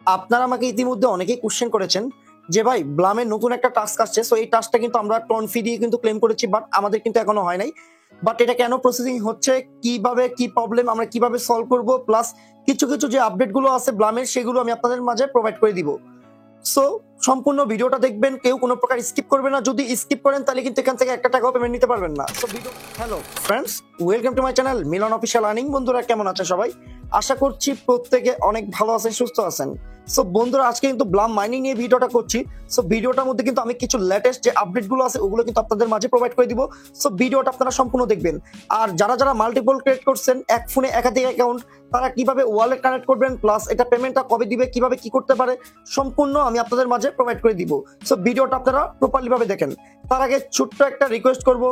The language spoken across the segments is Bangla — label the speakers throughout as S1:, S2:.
S1: আপনারা আমাকে ইতিমধ্যে অনেকেই কোশ্চেন করেছেন যে ভাই ব্লামের নতুন একটা টাস্ক আসছে, সো এই টাস্কটা কিন্তু আমরা টন ফি দিয়ে কিন্তু ক্লেম করেছি, বাট আমাদের কিন্তু এখনো হয় নাই। বাট এটা কেন প্রসেসিং হচ্ছে, কিভাবে কি প্রবলেম, আমরা কিভাবে সলভ করব, প্লাস কিছু কিছু যে আপডেট গুলো আছে ব্লামের সেগুলো আমি আপনাদের মাঝে প্রোভাইড করে দিব। সো সম্পূর্ণ ভিডিওটা দেখবেন, কেউ কোনো প্রকার স্কিপ করবে না। যদি স্কিপ করেন তাহলে কিন্তু এখান থেকে একটা টাকাও পেমেন্ট নিতে পারবেন না। So video hello friends, welcome to my channel Milan official earning. বন্ধুরা কেমন আছে সবাই? আশা করছি প্রত্যেকে অনেক ভালো আছেন, সুস্থ আছেন। সো বন্ধুরা আজকে কিন্তু ব্লাম মাইনিং নিয়ে ভিডিওটা করছি। সো ভিডিওটার মধ্যে কিন্তু আমি কিছু লেটেস্ট যে আপডেট গুলো আছে ওগুলো কিন্তু আপনাদের মাঝে প্রোভাইড করে দিব। সো ভিডিওটা আপনারা সম্পূর্ণ দেখবেন। আর যারা যারা মাল্টিপল ক্রিয়েট করছেন, এক ফোনে একাধিক অ্যাকাউন্ট, তারা কিভাবে ওয়ালেট কানেক্ট করবেন, প্লাস এটা পেমেন্টটা কবে দিবে, কিভাবে কি করতে পারে, সম্পূর্ণ আমি আপনাদের মাঝে প্রোভাইড করে দিব। সো ভিডিওটা আপনারা প্রপারলি ভাবে দেখেন। তার আগে ছোট্ট একটা রিকোয়েস্ট করব,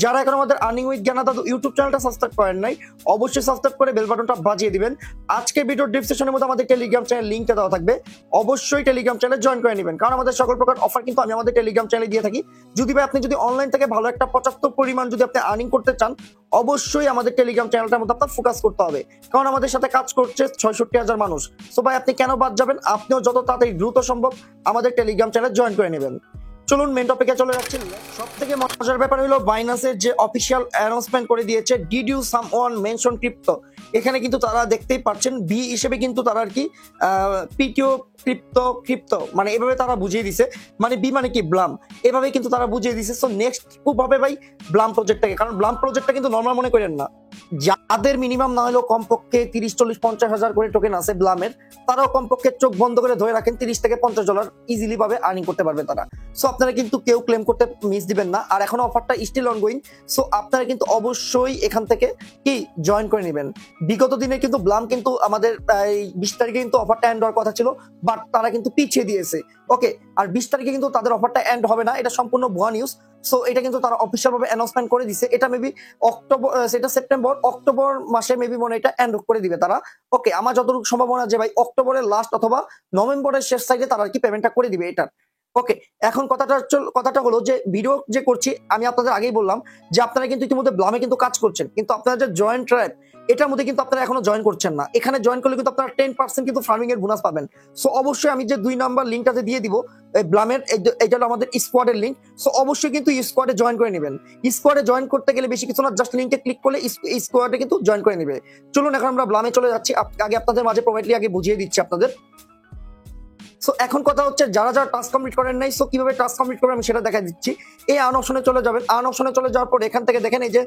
S1: যারা এখন আমাদের আর্নিং উইথ জ্ঞানা দাদু ইউটিউব চ্যানেলটা সাবস্ক্রাইব করেন নাই, অবশ্যই সাবস্ক্রাইব করে বেল বাটনটা বাজিয়ে দিবেন। আজকে ভিডিওর ডিসক্রিপশনের মধ্যে আমাদের টেলিগ্রাম চ্যানেল লিংকটা দেওয়া থাকবে, অবশ্যই টেলিগ্রাম চ্যানেলে জয়েন করে নেবেন, কারণ আমাদের সকল প্রকার অফার কিন্তু আমি আমাদের টেলিগ্রাম চ্যানেলে দিয়ে থাকি। যদি ভাই আপনি যদি অনলাইন থেকে ভালো একটা 75 পরিমাণ যদি আপনি আর্নিং করতে চান, অবশ্যই আমাদের টেলিগ্রাম চ্যানেলটার মধ্যে আপনার ফোকাস করতে হবে, কারণ আমাদের সাথে কাজ করছে 66,000 মানুষ। সো ভাই আপনি কেন বাদ যাবেন? আপনিও যত তাড়াতাড়ি দ্রুত সম্ভব আমাদের টেলিগ্রাম চ্যানেল জয়েন করে নেবেন। চলুন মেন টপিকে চলে যাচ্ছি। সব থেকে মজার ব্যাপার হলো বাইন্যান্সের যে অফিসিয়াল অ্যানাউন্সমেন্ট করে দিয়েছে, did you someone mention crypto. এখানে কিন্তু তারা দেখতেই পাচ্ছেন বি হিসেবে কিন্তু তারা আর কি পিটিও ক্রিপ্টো ক্রিপ্টো মানে এভাবে তারা বুঝিয়ে দিছে, মানে বি মানে কি ব্লাম, এভাবে কিন্তু তারা বুঝিয়ে দিছে। সো নেক্সট খুব হবে ভাই ব্লাম প্রজেক্টটাকে, কারণ ব্লাম প্রজেক্টটা কিন্তু নর্মাল মনে করেন না। যাদের মিনিমাম না হলেও কমপক্ষে 30, 40, 50 হাজার করে টোকেন আছে ব্লামের, তারাও কমপক্ষে চোখ বন্ধ করে ধরে রাখেন $30 থেকে $50 ইজিলি ভাবে আর্নিং করতে পারবে তারা। সো আপনারা কিন্তু কেউ ক্লেম করতে মিস দিবেন না, আর এখন অফারটা স্টিল অনগোয়িং। সো আপনারা কিন্তু অবশ্যই এখান থেকে কি জয়েন করে নেবেন। বিগত দিনে কিন্তু ব্লাম কিন্তু আমাদের 20 তারিখে কিন্তু অফারটা এন্ড হওয়ার কথা ছিল, বাট তারা কিন্তু পিছিয়ে দিয়েছে। ওকে, আর 20 তারিখে কিন্তু তাদের অফারটা এন্ড হবে না, এটা সম্পূর্ণ ভুয়া নিউজ। সো এটা কিন্তু তারা অফিসিয়াল ভাবে অ্যানাউন্সমেন্ট করে দিছে, এটা মেবি অক্টোবর, সেটা সেপ্টেম্বর অক্টোবর মাসে মেবি মনে এটা এন্ড করে দিবে তারা। ওকে, আমার যতটুকু সম্ভাবনা যে ভাই অক্টোবরের লাস্ট অথবা নভেম্বরের শেষ সাইডে তারা আর কি পেমেন্টটা করে দিবে এটার। ওকে, এখন কথাটা হলো যে ভিডিও যে করছি আমি আপনাদের আগেই বললাম যে আপনারা কিন্তু ইতিমধ্যে ব্লামে কিন্তু কাজ করছেন, কিন্তু আপনারা যে জয়েন্ট ট্রাইব এটার মধ্যে কিন্তু আপনারা এখনো জয়েন করছেন না। এখানে জয়েন করলে কিন্তু আপনারা 10% কিন্তু ফার্মিং এর বোনাস পাবেন। সো অবশ্যই আমি যে 2 নাম্বার লিঙ্কটাতে দিয়ে দিব ব্লামের, এটা হলো আমাদের স্কোয়াডের লিঙ্ক। সো অবশ্যই কিন্তু স্কোয়াডে জয়েন করে নেবেন। স্কোয়াডে জয়েন করতে গেলে বেশি কিছু না, জাস্ট লিঙ্কে ক্লিক করলে স্কোয়াডে কিন্তু জয়েন করে নেবে। চলুন এখন আমরা ব্লামে চলে যাচ্ছি। আগে আপনাদের মাঝে প্রোভাইডলি আগে বুঝিয়ে দিচ্ছি আপনাদের। সো এখন কথা হচ্ছে যারা যারা টাস্ক কমপ্লিট করেন নাই, সো কিভাবে টাস্ক কমপ্লিট করবেন আমি সেটা দেখা দিচ্ছি। এই আর্ন অপশনে চলে যাবেন। আর্ন অপশনে চলে যাওয়ার পর এখান থেকে দেখেন এই যে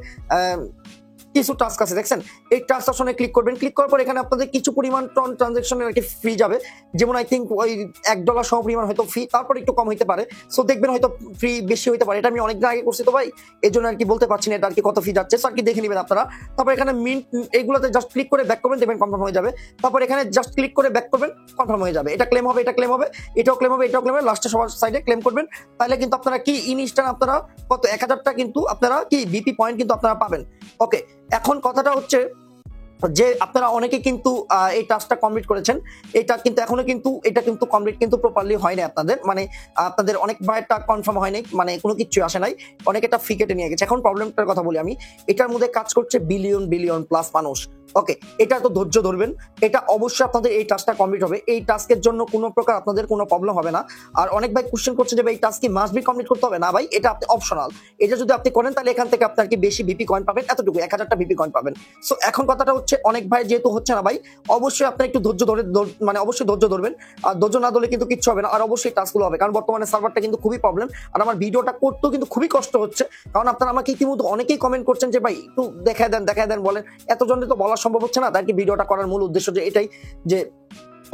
S1: কিছু টাস্ক আছে দেখছেন, এই টাস্ক অপশনে ক্লিক করবেন। ক্লিক করার পর এখানে আপনাদের কিছু পরিমাণ ট্রানজাকশনের আর কি ফি যাবে, যেমন আই থিঙ্ক ওই $1 সম পরিমাণ হয়তো ফি, তারপর একটু কম হইতে পারে। সো দেখবেন হয়তো ফি বেশি হইতে পারে, এটা আমি অনেকদিন আগে করছি তো ভাই, এই জন্য আর কি বলতে পারছি না এটা আর কি কত ফি যাচ্ছে। সো আর কি দেখে নেবেন আপনারা। তারপর এখানে মিন্ট এগুলোতে জাস্ট ক্লিক করে ব্যাক করবেন, দেখবেন কনফার্ম হয়ে যাবে। তারপর এখানে জাস্ট ক্লিক করে ব্যাক করবেন, কনফার্ম হয়ে যাবে। এটা ক্লেম হবে, এটা ক্লেম হবে, এটাও ক্লেম হবে, এটাও ক্লেম হবে, লাস্টে সবার সাইডে ক্লেম করবেন। তাহলে কিন্তু আপনারা কি ইনস্ট্যান্ট আপনারা কত 1000টা কিন্তু আপনারা কি বিপি পয়েন্ট কিন্তু আপনারা পাবেন। ওকে, এখন কথাটা হচ্ছে যে আপনারা অনেকে কিন্তু এই টাস্কটা কমপ্লিট করেছেন, এটা কিন্তু এখনো কিন্তু এটা কিন্তু কমপ্লিট কিন্তু প্রপারলি হয় নাই আপনাদের, মানে আপনাদের অনেক বাইরটা কনফার্ম হয় নাই, মানে কোনো কিছু আসে নাই, অনেকে এটা ফি কেটে নিয়ে গেছে। এখন প্রবলেমটার কথা বলি আমি, এটার মধ্যে কাজ করছে বিলিয়ন বিলিয়ন প্লাস মানুষ। ওকে, এটা তো ধৈর্য ধরবেন, এটা অবশ্যই আপনাদের এই টাস্কটা কমপ্লিট হবে। এই টাস্কের জন্য কোনো প্রকার আপনাদের কোনো প্রবলেম হবে না। আর অনেক ভাই কোশ্চেন করছে যে ভাই এই টাস্ক কি মাস্ট বি কমপ্লিট করতে হবে? না ভাই, এটা আপনি অপশনাল। এটা যদি আপনি করেন তাহলে এখান থেকে আপনার কি বেশি বিপি কয়েন পাবেন, এতটুকু 1000টা বিপি কয়েন পাবেন। সো এখন কথাটা হচ্ছে অনেক ভাই যেহেতু হচ্ছে না ভাই, অবশ্যই আপনার একটু ধৈর্য ধরে মানে অবশ্যই ধৈর্য ধরবেন। আর ধৈর্য না ধরলে কিন্তু কিচ্ছু হবে না, আর অবশ্যই টাস্কগুলো হবে, কারণ বর্তমানে সার্ভারটা কিন্তু খুবই প্রবলেম। আর আমার ভিডিওটা করতেও কিন্তু খুবই কষ্ট হচ্ছে, কারণ আপনারা আমাকে ইতিমধ্যে অনেকেই কমেন্ট করছেন যে ভাই একটু দেখায় দেন বলেন। এতজনের তো বলা সম্ভব হচ্ছে না, তাই কি ভিডিওটা করার মূল উদ্দেশ্য যে এটাই, যে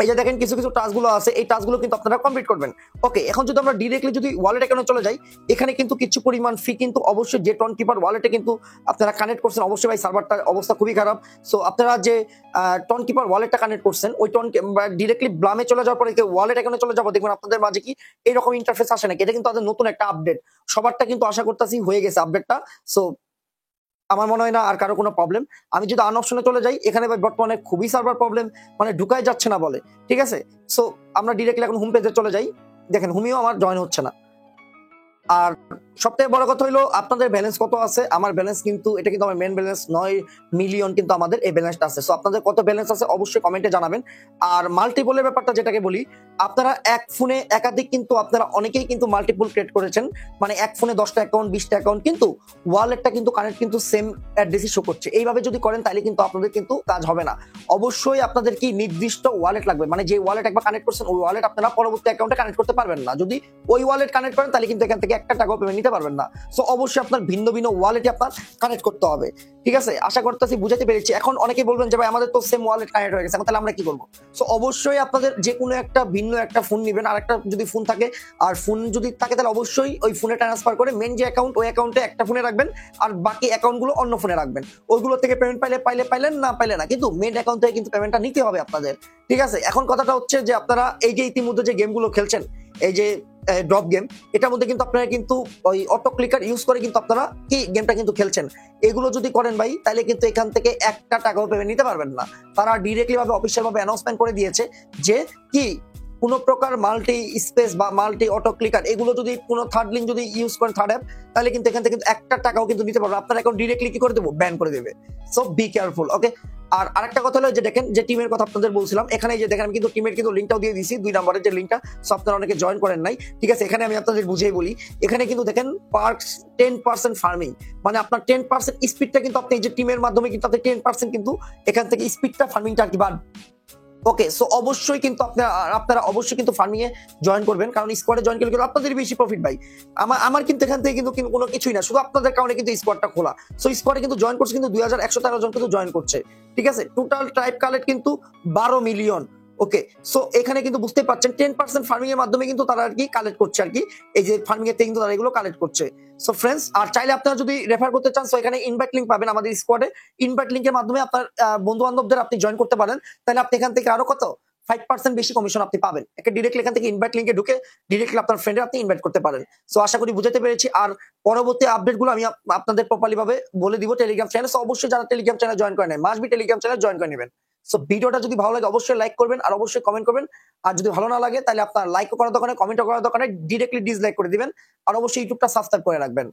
S1: এই যে দেখেন কিছু কিছু টাস্কগুলো আছে, এই টাস্কগুলো কিন্তু আপনারা কমপ্লিট করবেন। ওকে, এখন যদি আমরা ডিরেক্টলি যদি ওয়ালেট অ্যাকাউন্টে চলে যাই, এখানে কিন্তু কিছু পরিমাণ ফি কিন্তু অবশ্যই যে টন কিপার ওয়ালেটে কিন্তু আপনারা কানেক্ট করছেন, অবশ্যই ভাই সার্ভারটার অবস্থা খুবই খারাপ। সো আপনারা যে টন কিপার ওয়ালেটটা কানেক্ট করছেন, ওই টন ডিরেক্টলি ব্লামে চলে যাওয়ার পরে ওয়ালেট অ্যাকাউন্টে চলে যাবো, দেখবেন আপনাদের মাঝে কি এইরকম ইন্টারফেস আসে নাকি। এটা কিন্তু তাদের নতুন একটা আপডেট, সবারটা কিন্তু আশা করতেছি হয়ে গেছে আপডেটটা। সো আমার মনে হয় না আর কারো কোনো প্রবলেম। আমি যদি আন অপশনে চলে যাই, এখানে বর্তমানে খুবই সার্ভার প্রবলেম, মানে ঢুকাই যাচ্ছে না বলে, ঠিক আছে। সো আমরা ডিরেক্টলি এখন হোম পেজে চলে যাই, দেখেন হোমিও আমার জয়েন হচ্ছে না। আর সবথেকে বড় কথা হলো আপনাদের ব্যালেন্স কত আছে। আমার ব্যালেন্স কিন্তু এটা কিন্তু আমার মেন ব্যালেন্স 9 মিলিয়ন কিন্তু আমাদের এই ব্যালেন্সটা আছে। সো আপনাদের কত ব্যালেন্স আছে অবশ্যই কমেন্টে জানাবেন। আর মাল্টিপলের ব্যাপারটা যেটাকে বলি, আপনারা এক ফোনে একাধিক কিন্তু আপনারা অনেকেই কিন্তু মাল্টিপল ক্রিয়েট করেছেন। মানে এক ফোনে 10টা অ্যাকাউন্ট 20টা অ্যাকাউন্ট, কিন্তু ওয়ালেটটা কিন্তু কানেক্ট কিন্তু সেম অ্যাড্রেসই শো করছে। এইভাবে যদি করেন তাহলে কিন্তু আপনাদের কিন্তু কাজ হবে না। অবশ্যই আপনাদের কি নির্দিষ্ট ওয়ালেট লাগবে, মানে যে ওয়ালেট একবার কানেক্ট করছেন ওই ওয়ালেট আপনারা পরবর্তী অ্যাকাউন্টে কানেক্ট করতে পারবেন না। যদি ওই ওয়ালেট কানেক্ট করেন তাহলে কিন্তু এখান থেকে একটা টাকাও পেমেন্ট নিতে পারবেন না। সো অবশ্যই আপনার ভিন্ন ভিন্ন ওয়ালেটে আপনার কানেক্ট করতে হবে। ঠিক আছে, আশা করতেছি বুঝাতে পেরেছি। এখন অনেকেই বলবেন যে ভাই আমাদের তো সেম ওয়ালেট কানেক্ট হয়ে গেছে, তাহলে আমরা কি করবো? সো অবশ্যই আপনাদের যে কোনো একটা ভিন্ন একটা ফোন নেবেন, আর একটা যদি ফোন থাকে আর ফোন যদি থাকে তাহলে অবশ্যই ওই ফোনে ট্রান্সফার করে মেন যে অ্যাকাউন্ট ওই অ্যাকাউন্টে একটা ফোনে রাখবেন, আর বাকি অ্যাকাউন্টগুলো অন্য ফোনে রাখবেন। ওইগুলো থেকে পেমেন্ট পাইলেন, না পাইলে না, কিন্তু মেন অ্যাকাউন্ট থেকে কিন্তু পেমেন্টটা নিতে হবে আপনাদের। ঠিক আছে, এখন কথাটা হচ্ছে যে আপনারা এই যে ইতিমধ্যে যে গেমগুলো খেলছেন, এই যে ড্রপ গেম, এটার মধ্যে কিন্তু আপনারা কিন্তু ওই অটো ক্লিকার ইউজ করে কিন্তু আপনারা কি গেমটা কিন্তু খেলছেন। এগুলো যদি করেন ভাই তাহলে কিন্তু এখান থেকে একটা টাকাও পেমেন্ট নিতে পারবেন না। তারা ডিরেক্টলি ভাবে অফিসিয়াল ভাবে অ্যানাউন্সমেন্ট করে দিয়েছে যে কি কোন প্রকার মাল্টি স্পেস বা মাল্টি অটো ক্লিকার এগুলো যদি কোনো থার্ড লিঙ্ক যদি ইউজ করেন, থার্ড অ্যাপ, তাহলে কিন্তু এখান থেকে কিন্তু একটা টাকাও কিন্তু নিতে পারবে আপনার অ্যাকাউন্ট ডিরেক্টলি কি করে দেবো, ব্যান করে দেবে। সো বি কেয়ারফুল, ওকে। আর আরেকটা কথা হলো যে দেখেন যে টিমের কথা আপনাদের বলছিলাম, এখানে যে দেখেন আমি কিন্তু টিমের কিন্তু লিঙ্কটাও দিয়ে দিয়েছি 2 নম্বরের যে লিঙ্কটা। সো আপনারা অনেকে জয়েন করেন নাই, ঠিক আছে। এখানে আমি আপনাদের বুঝিয়ে বলি, এখানে কিন্তু দেখেন পার্কস 10% ফার্মিং, মানে আপনার 10% স্পিডটা কিন্তু আপনি এই যে টিমের মাধ্যমে কিন্তু আপনি 10% কিন্তু এখান থেকে স্পিডটা ফার্মিংটা আর কি বাড়বে। ওকে, সো অবশ্যই কিন্তু আপনারা অবশ্যই কিন্তু ফার্মিং এ জয়েন করবেন, কারণ স্কোয়াডে জয়েন করলে কিন্তু আপনাদের বেশি প্রফিট ভাই। আমার কিন্তু এখান থেকে কিন্তু কোনো কিছুই না, শুধু আপনাদের কারণে কিন্তু স্কোয়াডটা খোলা। সো স্কোয়াডে কিন্তু জয়েন করছে কিন্তু 2113 জন কিন্তু জয়েন করছে। ঠিক আছে, টোটাল ট্রাইব কালেক্ট কিন্তু 12 মিলিয়ন। ওকে, সো এখানে কিন্তু বুঝতে পারছেন 10% ফার্মিং এর মাধ্যমে কিন্তু তারা আর কি কালেক্ট করছে, আর কি এই যে ফার্মিং এর থেকে কিন্তু তারা এগুলো কালেক্ট করছে। সো ফ্রেন্ডস, আর চাইলে আপনারা যদি রেফার করতে চান, সো এখানে ইনভাইট লিংক পাবেন আমাদের স্কোয়াডে। ইনভাইট লিংকের মাধ্যমে আপনার বন্ধু বান্ধবদের আপনি জয়েন করতে পারেন, তাহলে আপনি এখান থেকে আরো কত 5% বেশি কমিশন আপনি পাবেন। একটা ডিরেক্টলি এখান থেকে ইনভাইট লিংকে ঢুকে ডিরেক্টলি আপনার ফ্রেন্ডে আপনি ইনভাইট করতে পারেন। সো আশা করি বুঝাতে পেরেছি। আর পরবর্তী আপডেট গুলো আমি আপনাদের প্রপারলি ভাবে বলে দিব টেলিগ্রাম চ্যানেল। সো অবশ্যই যারা টেলিগ্রাম চ্যানেল জয়েন করে নেন, must be Telegram channel join করে নেবেন। সো ভিডিওটা যদি ভালো লাগে অবশ্যই লাইক করবেন আর অবশ্যই কমেন্ট করবেন। আর যদি ভালো না লাগে তাহলে আপনার লাইকও করার দোকানে, কমেন্টও করার দোকানে ডিরেক্টলি ডিসলাইক করে দিবেন। আর অবশ্যই ইউটিউবটা সাবস্ক্রাইব করে রাখবেন।